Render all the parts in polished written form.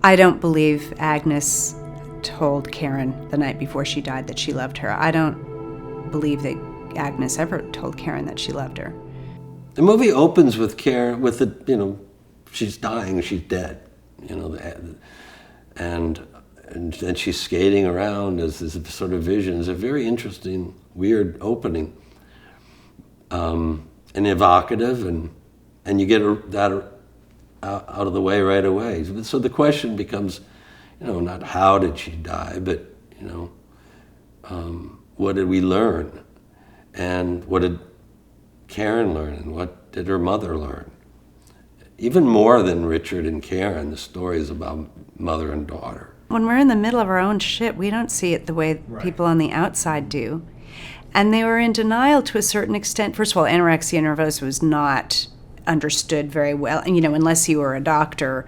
I don't believe Agnes told Karen the night before she died that she loved her. I don't believe that Agnes ever told Karen that she loved her. The movie opens with Karen, with the, she's dying, she's dead, and she's skating around as this sort of vision. It's a very interesting, weird opening, and evocative, and you get that out of the way right away. So the question becomes, not how did she die, but what did we learn, and what did Karen learn, and what did her mother learn? Even more than Richard and Karen, the story is about mother and daughter. When we're in the middle of our own shit, we don't see it the way people on the outside do. And they were in denial to a certain extent. First of all, anorexia nervosa was not understood very well. And, unless you were a doctor,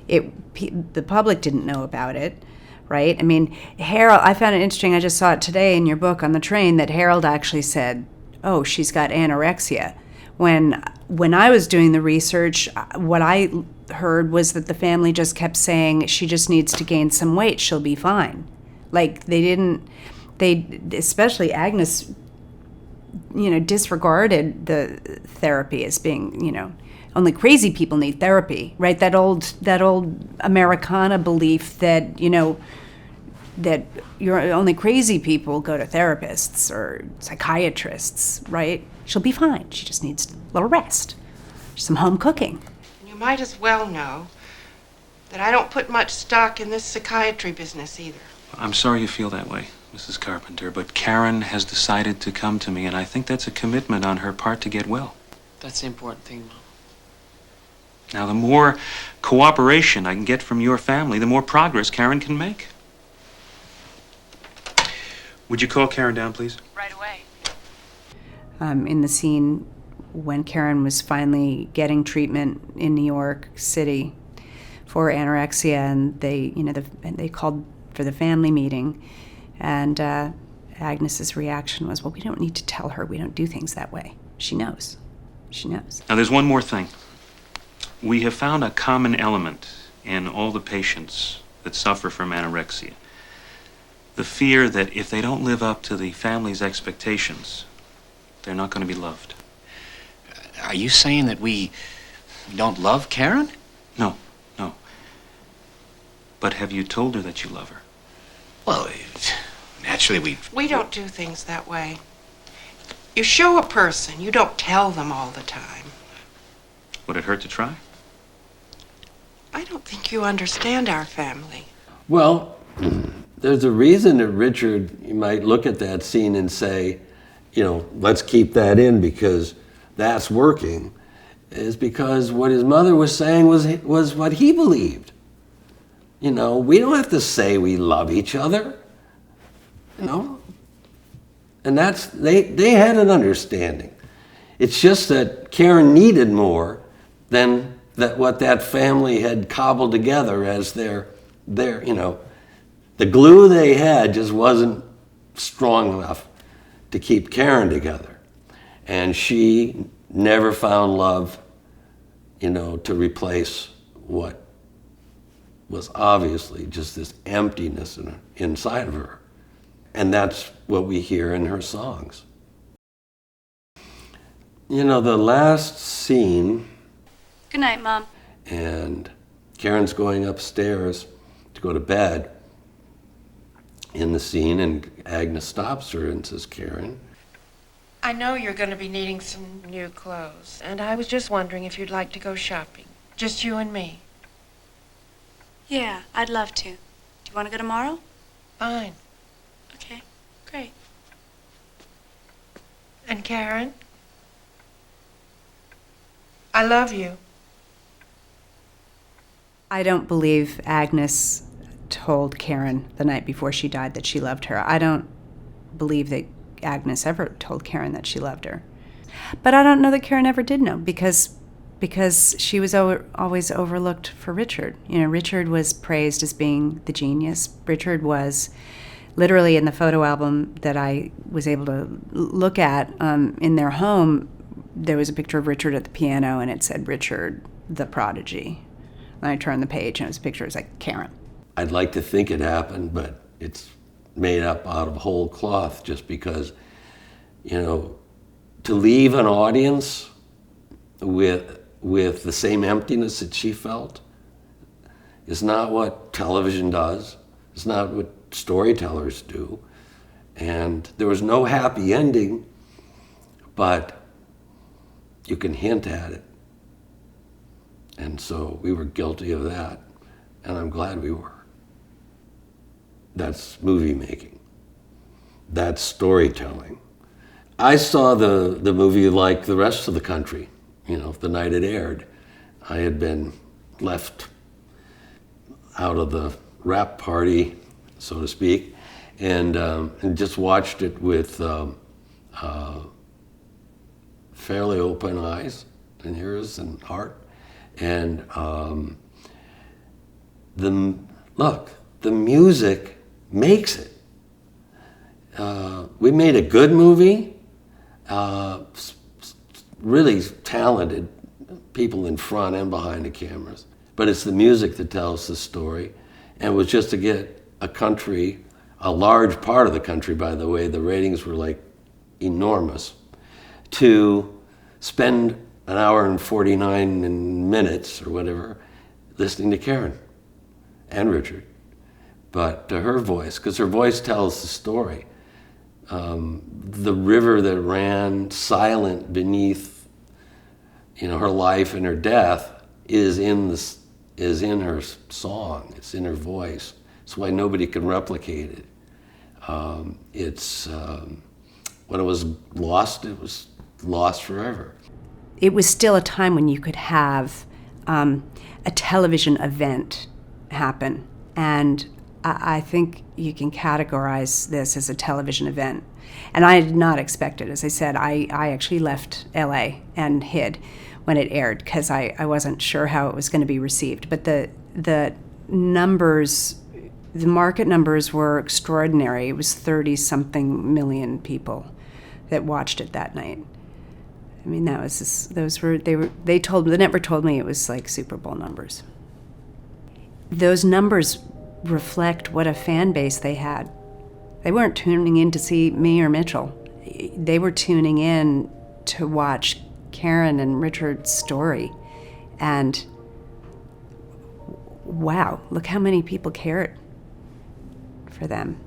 the public didn't know about it, right? I mean, Harold, I found it interesting, I just saw it today in your book on the train, that Harold actually said, oh, she's got anorexia. When I was doing the research, what I heard was that the family just kept saying, she just needs to gain some weight, she'll be fine. Like, especially Agnes, disregarded the therapy as being, only crazy people need therapy, right? That old Americana belief that, that only crazy people go to therapists or psychiatrists, right? She'll be fine. She just needs a little rest, some home cooking. You might as well know that I don't put much stock in this psychiatry business either. I'm sorry you feel that way, Mrs. Carpenter, but Karen has decided to come to me, and I think that's a commitment on her part to get well. That's the important thing, Mom. Now, the more cooperation I can get from your family, the more progress Karen can make. Would you call Karen down, please? Right away. In the scene when Karen was finally getting treatment in New York City for anorexia, and they called for the family meeting, and Agnes's reaction was, well, we don't need to tell her. We don't do things that way. She knows. She knows. Now, there's one more thing. We have found a common element in all the patients that suffer from anorexia. The fear that if they don't live up to the family's expectations, they're not going to be loved. Are you saying that we don't love Karen? No. But have you told her that you love her? Well, naturally We don't do things that way. You show a person, you don't tell them all the time. Would it hurt to try? I don't think you understand our family. Well, there's a reason that Richard, you might look at that scene and say, let's keep that in because that's working, is because what his mother was saying was what he believed. We don't have to say we love each other, and that's, they had an understanding. It's just that Karen needed more than what that family had cobbled together as their the glue they had just wasn't strong enough to keep Karen together. And she never found love, to replace what was obviously just this emptiness inside of her. And that's what we hear in her songs. The last scene... Good night, Mom. And Karen's going upstairs to go to bed in the scene, and Agnes stops her and says, Karen... I know you're going to be needing some new clothes, and I was just wondering if you'd like to go shopping. Just you and me. Yeah, I'd love to. Do you want to go tomorrow? Fine. Okay, great. And Karen? I love you. I don't believe Agnes told Karen the night before she died that she loved her. I don't believe that Agnes ever told Karen that she loved her. But I don't know that Karen ever did know, because she was always overlooked for Richard. Richard was praised as being the genius. Richard was literally in the photo album that I was able to look at in their home. There was a picture of Richard at the piano, and it said Richard the prodigy. And I turned the page and it was a picture. It was like Karen. I'd like to think it happened, but it's made up out of whole cloth just because, to leave an audience with the same emptiness that she felt is not what television does. It's not what storytellers do. And there was no happy ending, but you can hint at it. And so we were guilty of that, and I'm glad we were. That's movie making. That's storytelling. I saw the movie like the rest of the country, the night it aired. I had been left out of the wrap party, so to speak, and just watched it with fairly open eyes and ears and heart. And the music makes it. We made a good movie, really talented people in front and behind the cameras, but it's the music that tells the story. And it was just to get a large part of the country, by the way, the ratings were like enormous, to spend an hour and 49 minutes or whatever listening to Karen and Richard, but to her voice, because her voice tells the story. The river that ran silent beneath, her life and her death is in her song. It's in her voice. That's why nobody can replicate it. When it was lost forever. It was still a time when you could have a television event happen, and I think you can categorize this as a television event. And I did not expect it. As I said, I actually left LA and hid when it aired because I wasn't sure how it was going to be received. But the numbers, the market numbers were extraordinary. It was 30-something million people that watched it that night. I mean, the network told me it was like Super Bowl numbers. Those numbers reflect what a fan base they had. They weren't tuning in to see me or Mitchell. They were tuning in to watch Karen and Richard's story. And wow, look how many people cared for them.